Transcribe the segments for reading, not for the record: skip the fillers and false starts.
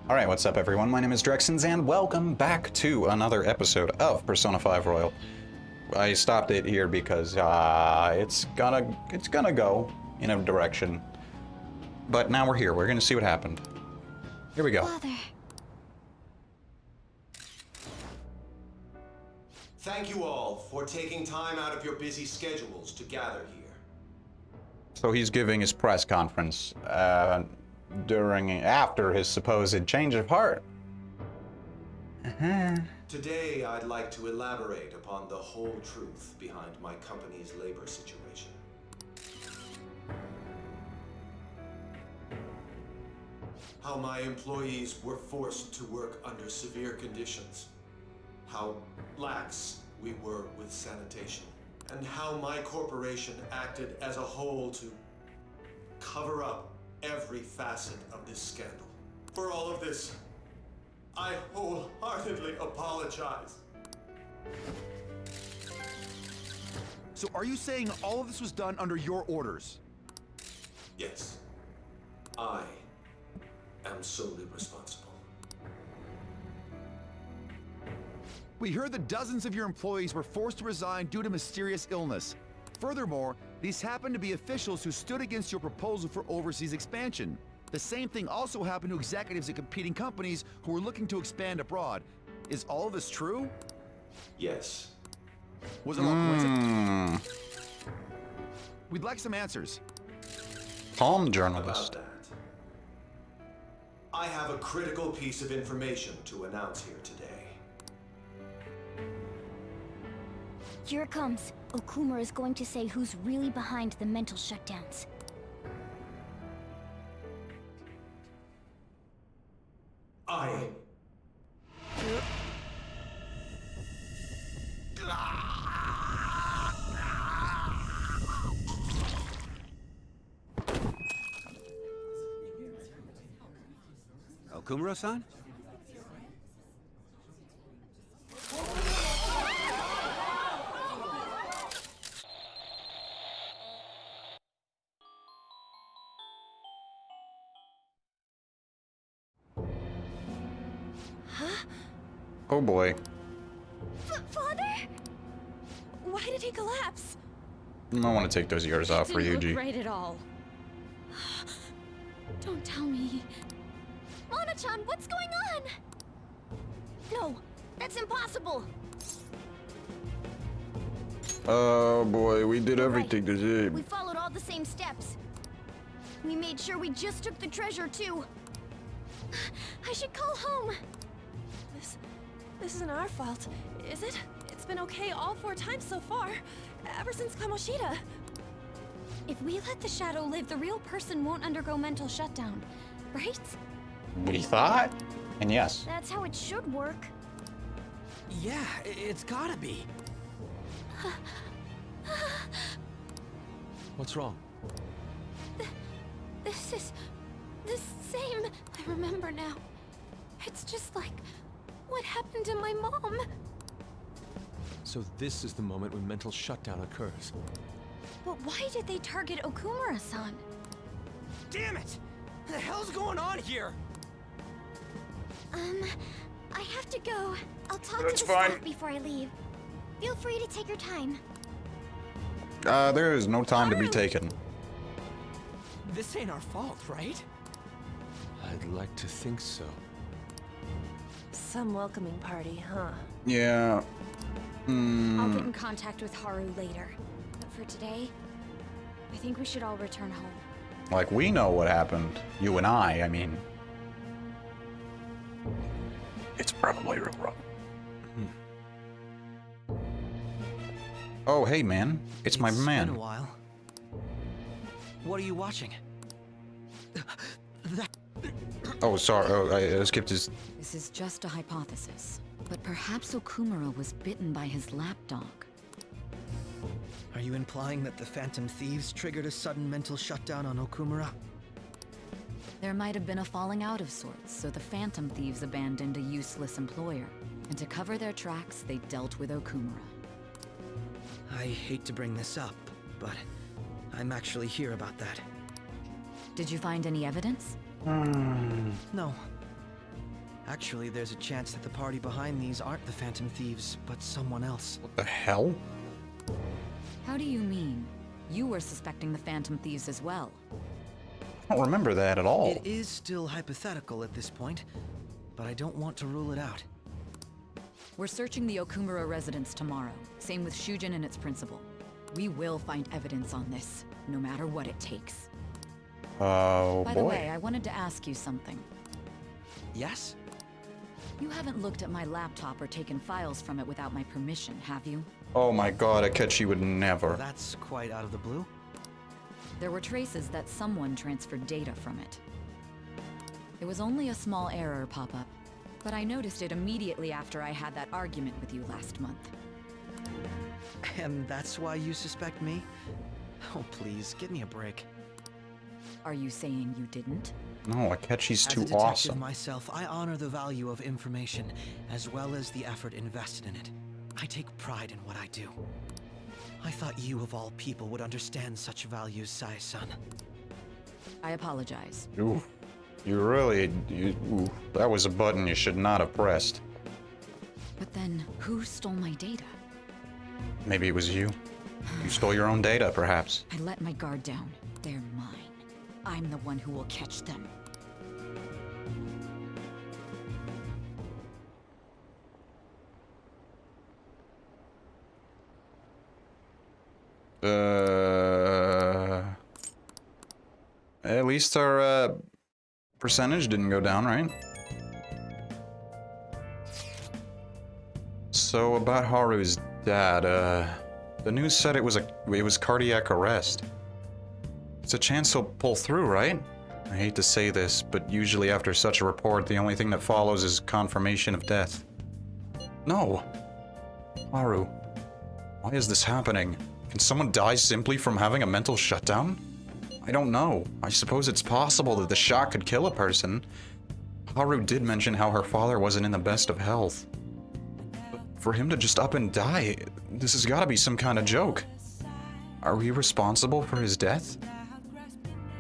Alright, what's up everyone? My name is Drexanz and welcome back to another episode of Persona 5 Royal. I stopped it here because it's gonna go in a direction. But now we're here. We're gonna see what happened. Here we go. Father. Thank you all for taking time out of your busy schedules to gather here. So he's giving his press conference after his supposed change of heart. Today, I'd like to elaborate upon the whole truth behind my company's labor situation. How my employees were forced to work under severe conditions. How lax we were with sanitation. And how my corporation acted as a whole to cover up every facet of this scandal. For all of this, I wholeheartedly apologize. So are you saying all of this was done under your orders? Yes, I am solely responsible. We heard that dozens of your employees were forced to resign due to mysterious illness. Furthermore, these happen to be officials who stood against your proposal for overseas expansion. The same thing also happened to executives at competing companies who were looking to expand abroad. Is all of this true? Yes. Was it all coincidence? We'd like some answers. Calm journalist. About that, I have a critical piece of information to announce here today. Here it comes. Okumura is going to say who's really behind the mental shutdowns. Okumura-san? Oh boy. Father? Why did he collapse? I want to take those ears off for Didn't Yuji. look right at all. Don't tell me. Mona-chan, what's going on? No, that's impossible. Oh boy, we did You're everything right. to do. We followed all the same steps. We made sure we just took the treasure, too. I should call home. This isn't our fault, is it? It's been okay all 4 times so far, ever since Kamoshida. If we let the shadow live, the real person won't undergo mental shutdown, right? We thought? And yes. That's how it should work. Yeah, it's gotta be. What's wrong? This is the same. I remember now. It's just like what happened to my mom. So this is the moment when mental shutdown occurs. But why did they target Okumura-san? Damn it! What the hell's going on here? I have to go. I'll talk That's to the fine. staff before I leave. Feel free to take your time. There is no time to be Haru! taken. This ain't our fault, right? I'd like to think so. Some welcoming party, huh? Yeah. I'll get in contact with Haru later. But for today, I think we should all return home. Like, we know what happened. You and I mean. It's probably real rough. Oh, hey, man. It's my It's man. been a while. What are you watching? Oh, sorry. Oh, I skipped his... This is just a hypothesis, but perhaps Okumura was bitten by his lapdog. Are you implying that the Phantom Thieves triggered a sudden mental shutdown on Okumura? There might have been a falling out of sorts, so the Phantom Thieves abandoned a useless employer. And to cover their tracks, they dealt with Okumura. I hate to bring this up, but I'm actually here about that. Did you find any evidence? No. Actually, there's a chance that the party behind these aren't the Phantom Thieves, but someone else. What the hell? How do you mean? You were suspecting the Phantom Thieves as well. I don't remember that at all. It is still hypothetical at this point, but I don't want to rule it out. We're searching the Okumura residence tomorrow. Same with Shujin and its principal. We will find evidence on this, no matter what it takes. Oh, By boy. the way, I wanted to ask you something. Yes? You haven't looked at my laptop or taken files from it without my permission, have you? Oh my god, Akechi would never. That's quite out of the blue. There were traces that someone transferred data from it. It was only a small error pop-up, but I noticed it immediately after I had that argument with you last month. And that's why you suspect me? Oh, please, give me a break. Are you saying you didn't? No, Akechi's As too a detective awesome. myself, I honor the value of information, as well as the effort invested in it. I take pride in what I do. I thought you, of all people, would understand such values, Sai-san. I apologize. Ooh. Ooh, that was a button you should not have pressed. But then, who stole my data? Maybe it was you. You stole your own data, perhaps. I let my guard down. They're mine. I'm the one who will catch them. At least our, percentage didn't go down, right? So, about Haru's dad, the news said it was cardiac arrest. It's a chance he'll pull through, right? I hate to say this, but usually after such a report, the only thing that follows is confirmation of death. No! Haru, why is this happening? Can someone die simply from having a mental shutdown? I don't know. I suppose it's possible that the shock could kill a person. Haru did mention how her father wasn't in the best of health. But for him to just up and die, this has gotta be some kind of joke. Are we responsible for his death?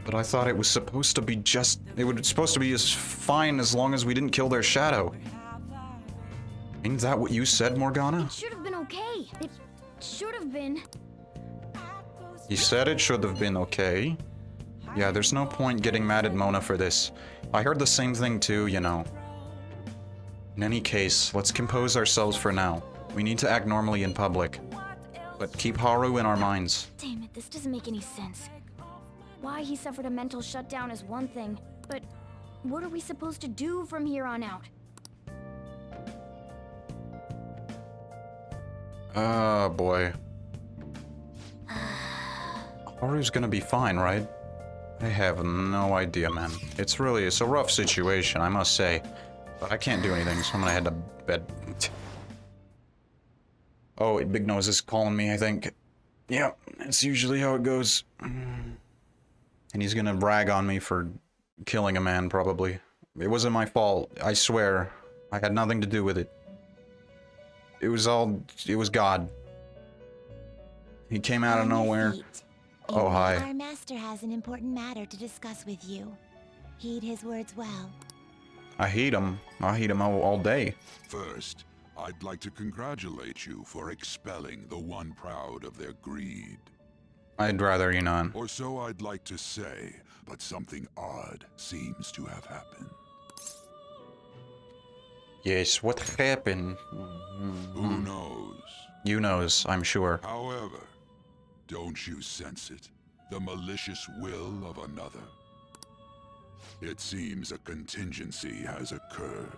But I thought it was supposed to be supposed to be as fine as long as we didn't kill their shadow. Ain't that what you said, Morgana? It should have been okay. It should have been. He said it should have been okay. Yeah, there's no point getting mad at Mona for this. I heard the same thing too, you know. In any case, let's compose ourselves for now. We need to act normally in public. But keep Haru in our minds. Damn it, this doesn't make any sense. Why he suffered a mental shutdown is one thing, but what are we supposed to do from here on out? Oh boy. Haru's gonna be fine, right? I have no idea, man. It's a rough situation, I must say. But I can't do anything, so I'm gonna head to bed. Oh, Big Nose is calling me, I think. Yeah, that's usually how it goes. And he's gonna brag on me for killing a man, probably. It wasn't my fault, I swear. I had nothing to do with it. It was God. He came out of nowhere. Oh, hi. Our master has an important matter to discuss with you. Heed his words well. I hate him. I hate him all day. First, I'd like to congratulate you for expelling the one proud of their greed. I'd rather you not. Or so I'd like to say, but something odd seems to have happened. Yes, what happened? Who knows? You knows, I'm sure. However, don't you sense it? The malicious will of another? It seems a contingency has occurred.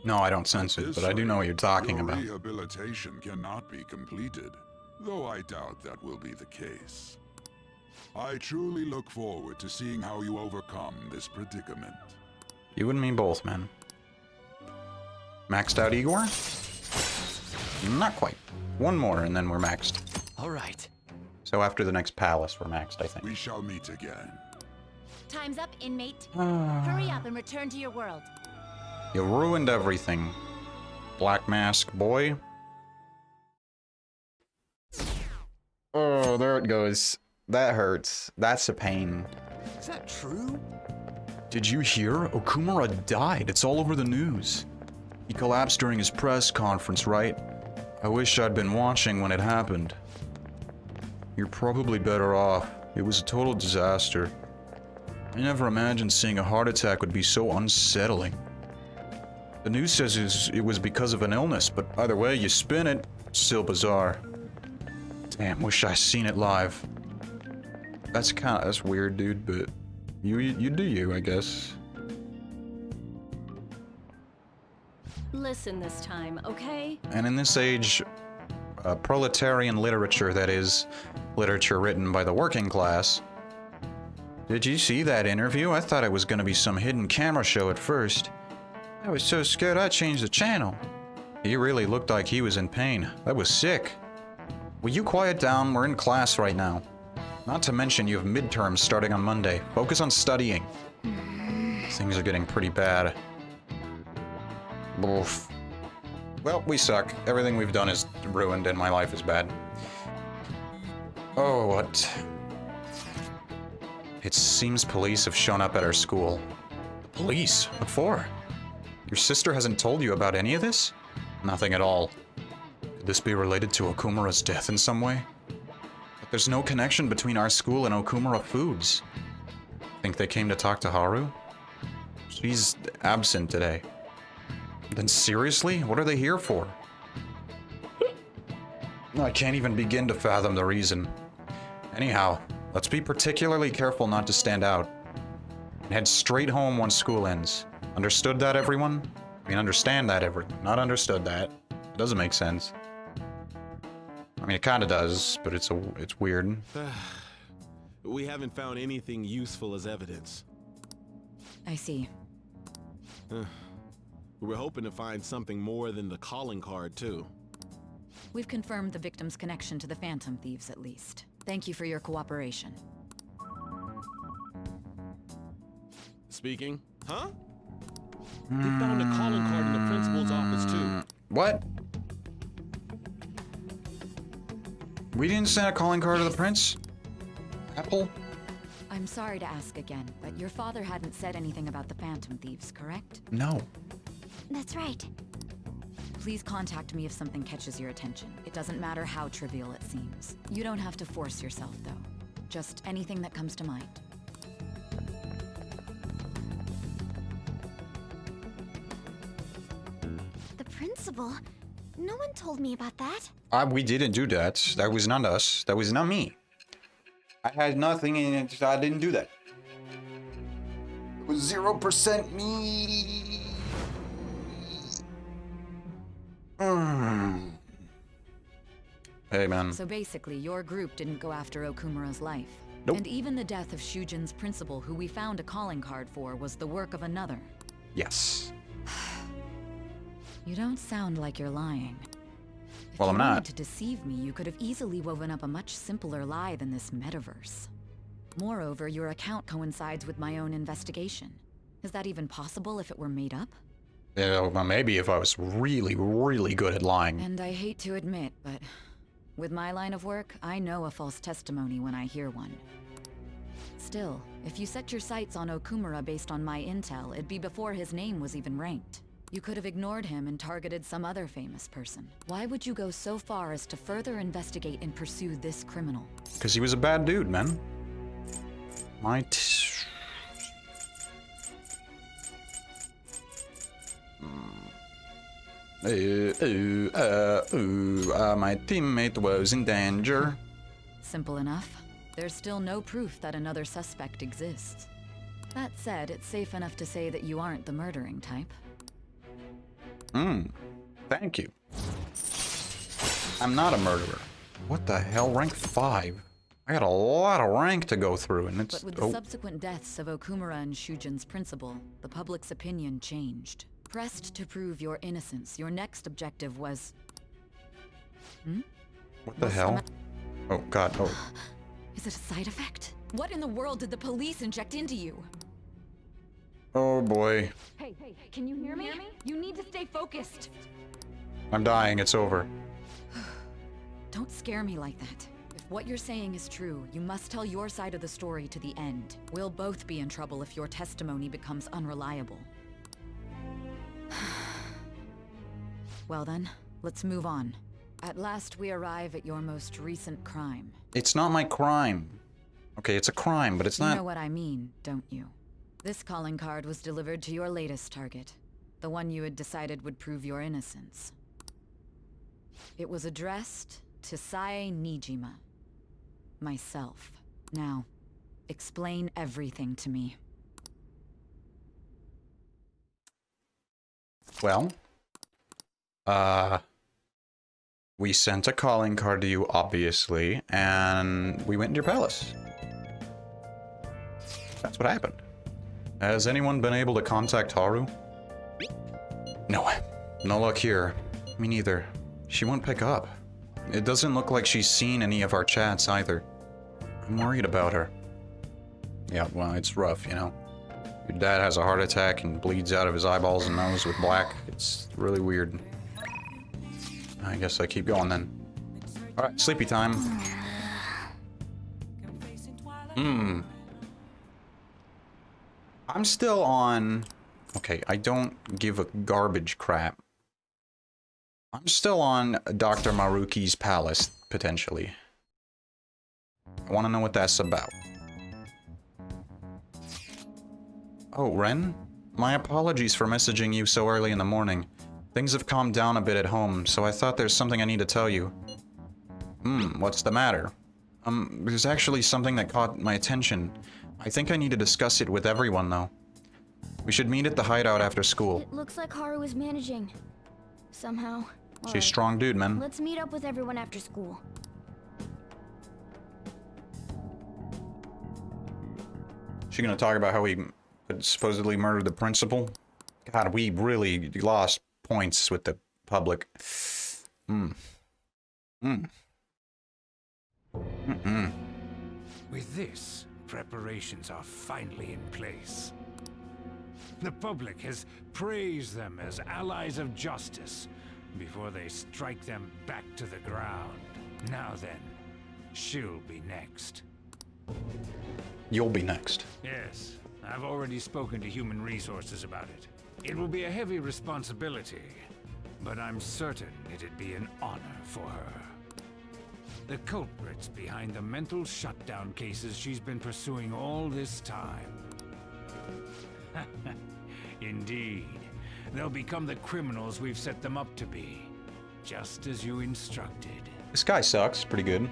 No, I don't sense it, but I do know what you're talking your about. Rehabilitation cannot be completed, though I doubt that will be the case. I truly look forward to seeing how you overcome this predicament. You and me both, man. Maxed out Igor? Not quite. One more and then we're maxed. All right. So after the next palace, we're maxed, I think. We shall meet again. Time's up, inmate. Hurry up and return to your world. You ruined everything. Black Mask boy. Oh, there it goes. That hurts. That's a pain. Is that true? Did you hear? Okumura died. It's all over the news. He collapsed during his press conference, right? I wish I'd been watching when it happened. You're probably better off. It was a total disaster. I never imagined seeing a heart attack would be so unsettling. The news says it was because of an illness, but either way you spin it, it's still bizarre. Damn, wish I seen it live. That's weird, dude, but you do you, I guess. Listen this time, okay? And in this age, proletarian literature, that is, literature written by the working class. Did you see that interview? I thought it was gonna be some hidden camera show at first. I was so scared I changed the channel. He really looked like he was in pain. That was sick. Will you quiet down? We're in class right now. Not to mention you have midterms starting on Monday. Focus on studying. Things are getting pretty bad. Oof. Well, we suck. Everything we've done is ruined and my life is bad. Oh, what? It seems police have shown up at our school. Police? What for? Your sister hasn't told you about any of this? Nothing at all. Could this be related to Okumura's death in some way? But there's no connection between our school and Okumura Foods. Think they came to talk to Haru? She's absent today. Then seriously? What are they here for? I can't even begin to fathom the reason. Anyhow, let's be particularly careful not to stand out. And head straight home once school ends. Understood that, everyone? I mean, understand that, everyone. Not understood that. It doesn't make sense. I mean, it kind of does, but it's weird. We haven't found anything useful as evidence. I see. We were hoping to find something more than the calling card, too. We've confirmed the victim's connection to the Phantom Thieves, at least. Thank you for your cooperation. Speaking? Huh? We found a calling card in the principal's office, too. What? We didn't send a calling card to the prince? Apple? I'm sorry to ask again, but your father hadn't said anything about the Phantom Thieves, correct? No. That's right. Please contact me if something catches your attention. It doesn't matter how trivial it seems. You don't have to force yourself, though. Just anything that comes to mind. The principal? No one told me about that. We didn't do that. That was not us. That was not me. I had nothing in it. I didn't do that. It was 0% me. Hey, man. So basically, your group didn't go after Okumura's life. Nope. And even the death of Shujin's principal, who we found a calling card for, was the work of another. Yes. You don't sound like you're lying. Well, I'm If you wanted not. to deceive me, you could have easily woven up a much simpler lie than this metaverse. Moreover, your account coincides with my own investigation. Is that even possible if it were made up? Yeah, well, maybe if I was really, really good at lying. And I hate to admit, but with my line of work, I know a false testimony when I hear one. Still, if you set your sights on Okumura based on my intel, it'd be before his name was even ranked. You could have ignored him and targeted some other famous person. Why would you go so far as to further investigate and pursue this criminal? Because he was a bad dude, man. My my teammate was in danger. Simple enough. There's still no proof that another suspect exists. That said, it's safe enough to say that you aren't the murdering type. Thank you. I'm not a murderer. What the hell? Rank 5? I got a lot of rank to go through, and it's... But with the subsequent deaths of Okumura and Shujin's principal, the public's opinion changed. Pressed to prove your innocence, your next objective was... What the hell? Oh, God. Oh. Is it a side effect? What in the world did the police inject into you? Oh, boy. Hey, can you hear me? You need to stay focused. I'm dying. It's over. Don't scare me like that. If What you're saying is true. You must tell your side of the story to the end. We'll both be in trouble if your testimony becomes unreliable. Well then, let's move on. At last we arrive at your most recent crime. It's not my crime. Okay, it's a crime, but it's not... You know what I mean, don't you? This calling card was delivered to your latest target. The one you had decided would prove your innocence. It was addressed to Sae Nijima. Myself. Now, explain everything to me. Well, we sent a calling card to you, obviously, and we went into your palace. That's what happened. Has anyone been able to contact Haru? No. No luck here. Me neither. She won't pick up. It doesn't look like she's seen any of our chats either. I'm worried about her. Yeah, well, it's rough, you know. Your dad has a heart attack and bleeds out of his eyeballs and nose with black. It's really weird. I guess I keep going then. Alright, sleepy time. I'm still on... Okay, I don't give a garbage crap. I'm still on Dr. Maruki's palace, potentially. I want to know what that's about. Oh, Ren? My apologies for messaging you so early in the morning. Things have calmed down a bit at home, so I thought there's something I need to tell you. What's the matter? There's actually something that caught my attention. I think I need to discuss it with everyone, though. We should meet at the hideout after school. It looks like Haru is managing. Somehow. She's a strong dude, man. Let's meet up with everyone after school. She gonna talk about how he supposedly murdered the principal? God, we really lost points with the public. With this, preparations are finally in place. The public has praised them as allies of justice before they strike them back to the ground. Now then, she'll be next. You'll be next. Yes, I've already spoken to Human Resources about it. It will be a heavy responsibility, but I'm certain it'd be an honor for her. The culprits behind the mental shutdown cases she's been pursuing all this time. Indeed. They'll become the criminals we've set them up to be, just as you instructed. This guy sucks pretty good.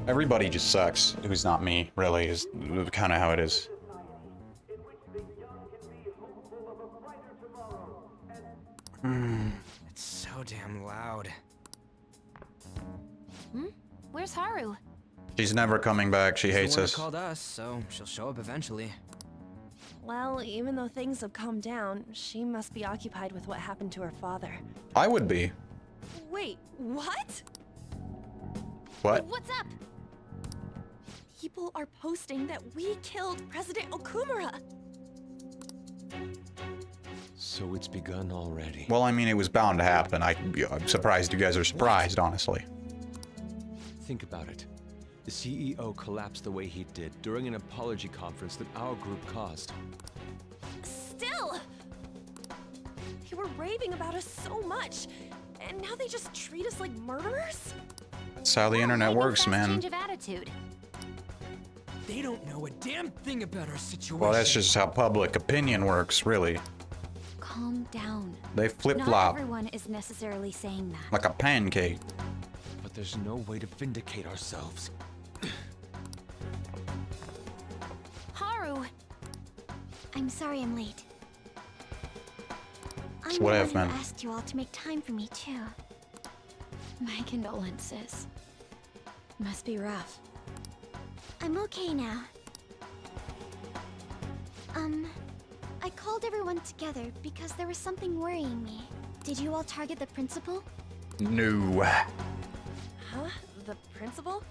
Everybody just sucks. Who's not me, really, is kind of how it is. It's so damn loud. Where's Haru? She's never coming back. She hates the one us. that called us, so she'll show up eventually. Well, even though things have calmed down, she must be occupied with what happened to her father. I would be. Wait, what? What? What's up? People are posting that we killed President Okumura. So it's begun already. Well, I mean, it was bound to happen. I'm surprised you guys are surprised, honestly. Think about it. The CEO collapsed the way he did during an apology conference that our group caused. Still! They were raving about us so much, and now they just treat us like murderers? That's how the internet works, man. Change of attitude. They don't know a damn thing about our situation. Well, that's just how public opinion works, really. Calm down. They flip-flop. Not everyone is necessarily saying that. Like a pancake. But there's no way to vindicate ourselves. Haru! I'm sorry I'm late. It's I'm whatever, the one man. who asked you all to make time for me, too. My condolences. Must be rough. I'm okay now. I called everyone together because there was something worrying me. Did you all target the principal? No. Huh? The principal?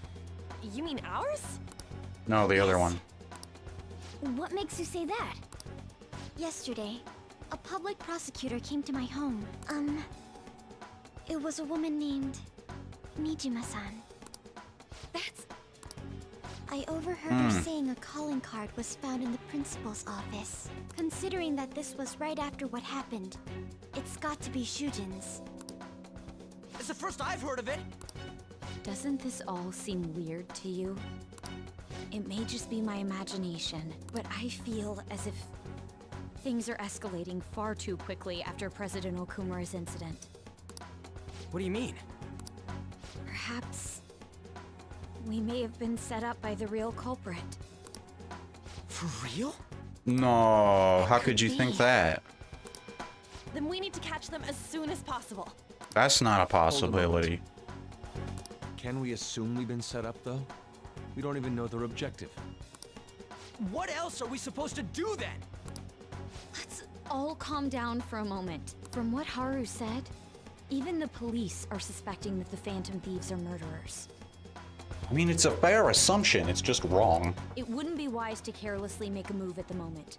You mean ours? No, the other one. What makes you say that? Yesterday, a public prosecutor came to my home. It was a woman named Nijima-san. That's... I overheard her saying a calling card was found in the principal's office. Considering that this was right after what happened, it's got to be Shujin's. It's the first I've heard of it. Doesn't this all seem weird to you? It may just be my imagination, but I feel as if things are escalating far too quickly after President Okumura's incident. What do you mean? Perhaps we may have been set up by the real culprit. For real? No, how could you think that? Then we need to catch them as soon as possible. That's not a possibility. Can we assume we've been set up, though? We don't even know their objective. What else are we supposed to do then? Let's all calm down for a moment. From what Haru said, even the police are suspecting that the Phantom Thieves are murderers. I mean, it's a fair assumption, it's just wrong. It wouldn't be wise to carelessly make a move at the moment.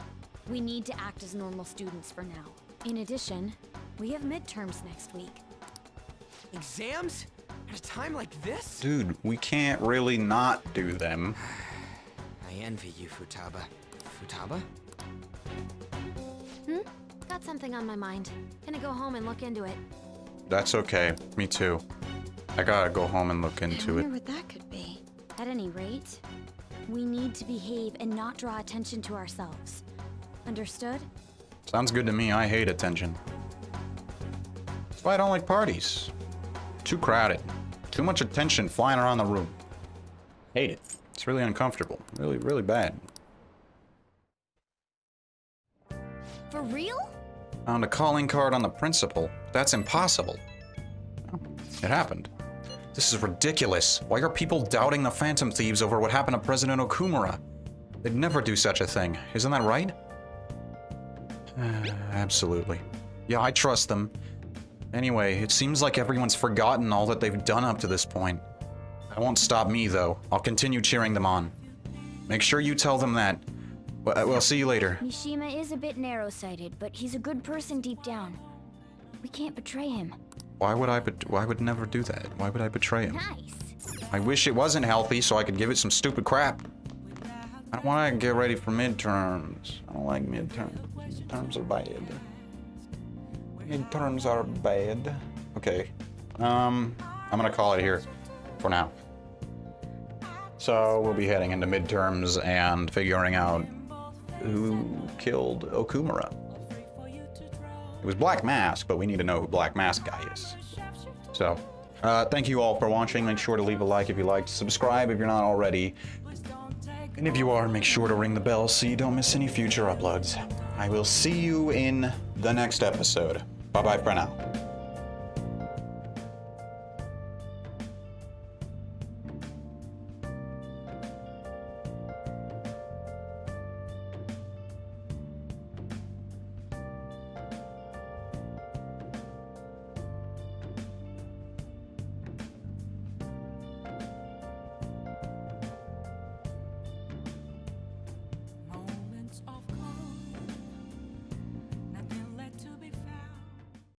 We need to act as normal students for now. In addition, we have midterms next week. Exams? At a time like this? Dude, we can't really not do them. I envy you, Futaba. Futaba? Got something on my mind. Gonna go home and look into it. That's okay, me too. I gotta go home and look I into wonder it. what that could be. At any rate, we need to behave and not draw attention to ourselves. Understood? Sounds good to me, I hate attention. That's why I don't like parties. Too crowded. Too much attention flying around the room. Hate it. It's really uncomfortable. Really, really bad. For real? Found a calling card on the principal. That's impossible. It happened. This is ridiculous. Why are people doubting the Phantom Thieves over what happened to President Okumura? They'd never do such a thing. Isn't that right? Absolutely. Yeah, I trust them. Anyway, it seems like everyone's forgotten all that they've done up to this point. That won't stop me, though. I'll continue cheering them on. Make sure you tell them that. We'll see you later. Mishima is a bit narrow-sighted, but he's a good person deep down. We can't betray him. Why would I never do that? Why would I betray him? Nice. I wish it wasn't healthy so I could give it some stupid crap. I don't want to get ready for midterms. I don't like midterms. Midterms are bad. Midterms are bad. Okay. I'm gonna call it here for now. So we'll be heading into midterms and figuring out who killed Okumura. It was Black Mask, but we need to know who Black Mask guy is. So, thank you all for watching. Make sure to leave a like if you liked, subscribe if you're not already. And if you are, make sure to ring the bell so you don't miss any future uploads. I will see you in the next episode. Bye-bye for now.